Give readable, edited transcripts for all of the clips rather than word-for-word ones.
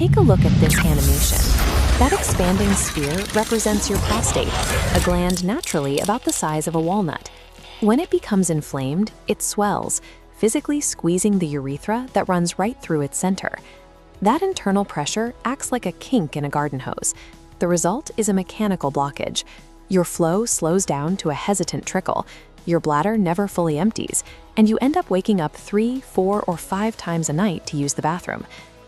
Take a look at this animation. That expanding sphere represents your prostate, a gland naturally about the size of a walnut. When it becomes inflamed, it swells, physically squeezing the urethra that runs right through its center. That internal pressure acts like a kink in a garden hose. The result is a mechanical blockage. Your flow slows down to a hesitant trickle, your bladder never fully empties, and you end up waking up 3, 4, or 5 times a night to use the bathroom.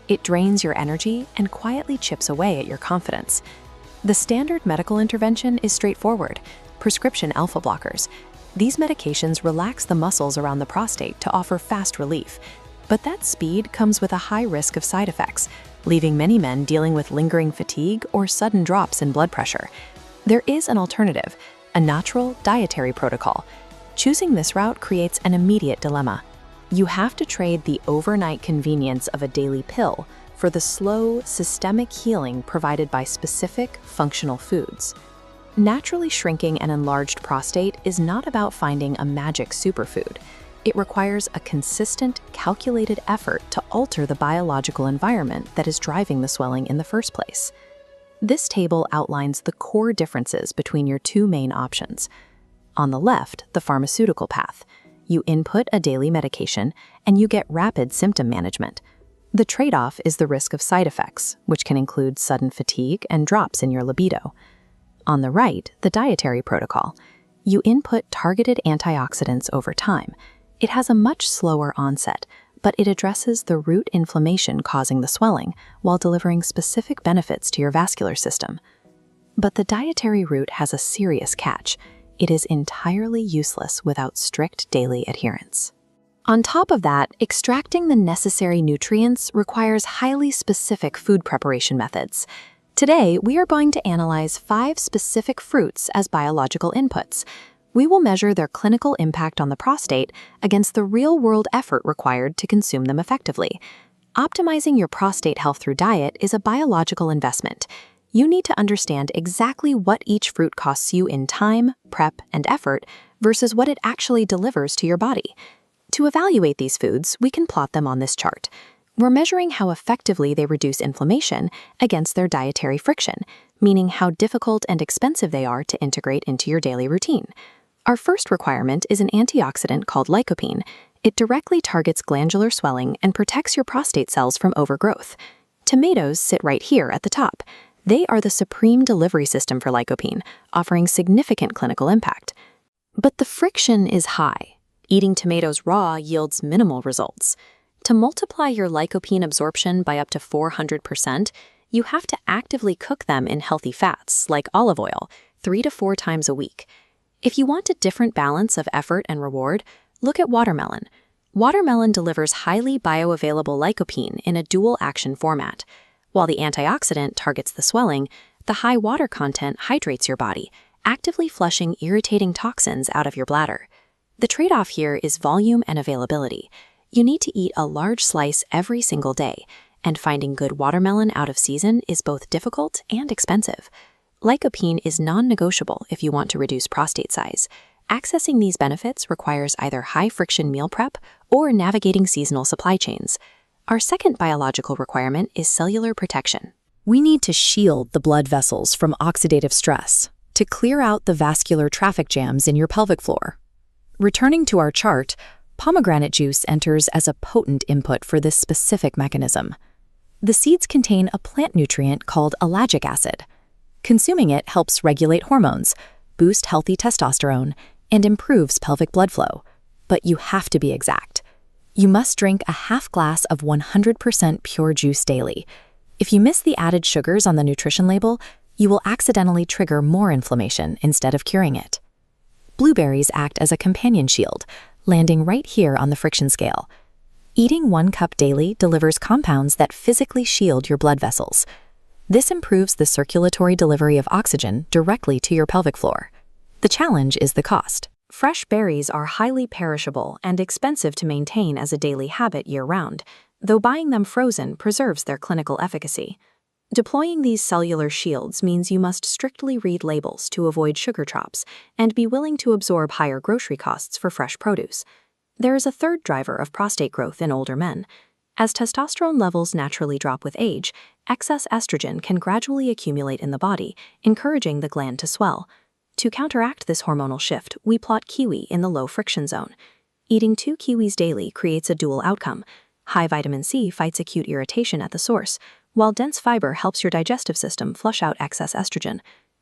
It drains your energy and quietly chips away at your confidence. The standard medical intervention is straightforward: prescription alpha blockers. These medications relax the muscles around the prostate to offer fast relief. But that speed comes with a high risk of side effects, leaving many men dealing with lingering fatigue or sudden drops in blood pressure. There is an alternative, a natural dietary protocol. Choosing this route creates an immediate dilemma. You have to trade the overnight convenience of a daily pill for the slow, systemic healing provided by specific, functional foods. Naturally shrinking an enlarged prostate is not about finding a magic superfood. It requires a consistent, calculated effort to alter the biological environment that is driving the swelling in the first place. This table outlines the core differences between your two main options. On the left, the pharmaceutical path. You input a daily medication, and you get rapid symptom management. The trade-off is the risk of side effects, which can include sudden fatigue and drops in your libido. On the right, the dietary protocol. You input targeted antioxidants over time. It has a much slower onset, but it addresses the root inflammation causing the swelling while delivering specific benefits to your vascular system. But the dietary route has a serious catch. It is entirely useless without strict daily adherence. On top of that, extracting the necessary nutrients requires highly specific food preparation methods. Today, we are going to analyze 5 specific fruits as biological inputs. We will measure their clinical impact on the prostate against the real-world effort required to consume them effectively. Optimizing your prostate health through diet is a biological investment. You need to understand exactly what each fruit costs you in time, prep, and effort versus what it actually delivers to your body. To evaluate these foods, we can plot them on this chart. We're measuring how effectively they reduce inflammation against their dietary friction, meaning how difficult and expensive they are to integrate into your daily routine. Our first requirement is an antioxidant called lycopene. It directly targets glandular swelling and protects your prostate cells from overgrowth. Tomatoes sit right here at the top. They are the supreme delivery system for lycopene, offering significant clinical impact. But the friction is high. Eating tomatoes raw yields minimal results. To multiply your lycopene absorption by up to 400%, you have to actively cook them in healthy fats, like olive oil, 3 to 4 times a week. If you want a different balance of effort and reward, look at watermelon. Watermelon delivers highly bioavailable lycopene in a dual-action format. While the antioxidant targets the swelling, the high water content hydrates your body, actively flushing irritating toxins out of your bladder. The trade-off here is volume and availability. You need to eat a large slice every single day, and finding good watermelon out of season is both difficult and expensive. Lycopene is non-negotiable if you want to reduce prostate size. Accessing these benefits requires either high-friction meal prep or navigating seasonal supply chains. Our second biological requirement is cellular protection. We need to shield the blood vessels from oxidative stress to clear out the vascular traffic jams in your pelvic floor. Returning to our chart, pomegranate juice enters as a potent input for this specific mechanism. The seeds contain a plant nutrient called ellagic acid. Consuming it helps regulate hormones, boost healthy testosterone, and improves pelvic blood flow. But you have to be exact. You must drink a half glass of 100% pure juice daily. If you miss the added sugars on the nutrition label, you will accidentally trigger more inflammation instead of curing it. Blueberries act as a companion shield, landing right here on the friction scale. Eating 1 cup daily delivers compounds that physically shield your blood vessels. This improves the circulatory delivery of oxygen directly to your pelvic floor. The challenge is the cost. Fresh berries are highly perishable and expensive to maintain as a daily habit year-round, though buying them frozen preserves their clinical efficacy. Deploying these cellular shields means you must strictly read labels to avoid sugar traps and be willing to absorb higher grocery costs for fresh produce. There is a third driver of prostate growth in older men. As testosterone levels naturally drop with age, excess estrogen can gradually accumulate in the body, encouraging the gland to swell. To counteract this hormonal shift, we plot kiwi in the low friction zone. Eating 2 kiwis daily creates a dual outcome. High vitamin C fights acute irritation at the source, while dense fiber helps your digestive system flush out excess estrogen.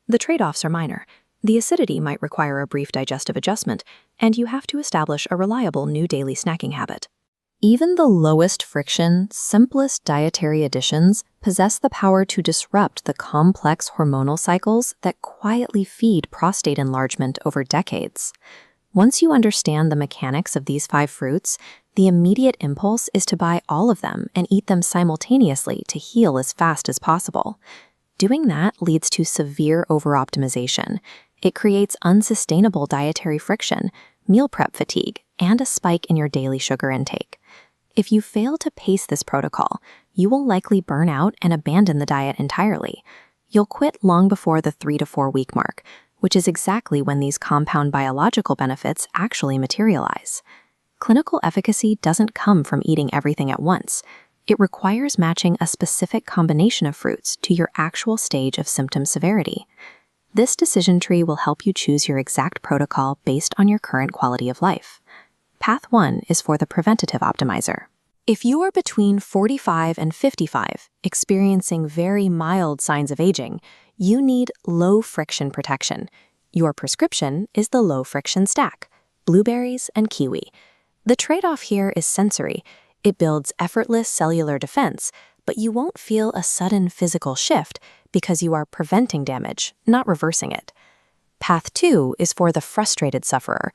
The trade-offs are minor. The acidity might require a brief digestive adjustment, and you have to establish a reliable new daily snacking habit. Even the lowest friction, simplest dietary additions possess the power to disrupt the complex hormonal cycles that quietly feed prostate enlargement over decades. Once you understand the mechanics of these 5 fruits, the immediate impulse is to buy all of them and eat them simultaneously to heal as fast as possible. Doing that leads to severe overoptimization. It creates unsustainable dietary friction, meal prep fatigue, and a spike in your daily sugar intake. If you fail to pace this protocol, you will likely burn out and abandon the diet entirely. You'll quit long before the 3 to 4 week mark, which is exactly when these compound biological benefits actually materialize. Clinical efficacy doesn't come from eating everything at once. It requires matching a specific combination of fruits to your actual stage of symptom severity. This decision tree will help you choose your exact protocol based on your current quality of life. Path 1 is for the preventative optimizer. If you are between 45 and 55, experiencing very mild signs of aging, you need low-friction protection. Your prescription is the low-friction stack, blueberries and kiwi. The trade-off here is sensory. It builds effortless cellular defense, but you won't feel a sudden physical shift because you are preventing damage, not reversing it. Path 2 is for the frustrated sufferer.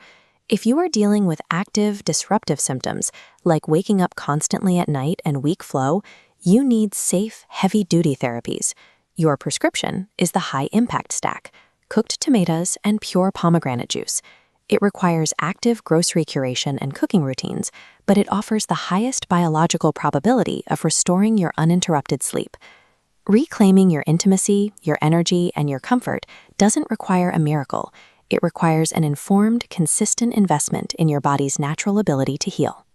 If you are dealing with active, disruptive symptoms, like waking up constantly at night and weak flow, you need safe, heavy-duty therapies. Your prescription is the high-impact stack, cooked tomatoes and pure pomegranate juice. It requires active grocery curation and cooking routines, but it offers the highest biological probability of restoring your uninterrupted sleep. Reclaiming your intimacy, your energy, and your comfort doesn't require a miracle. It requires an informed, consistent investment in your body's natural ability to heal.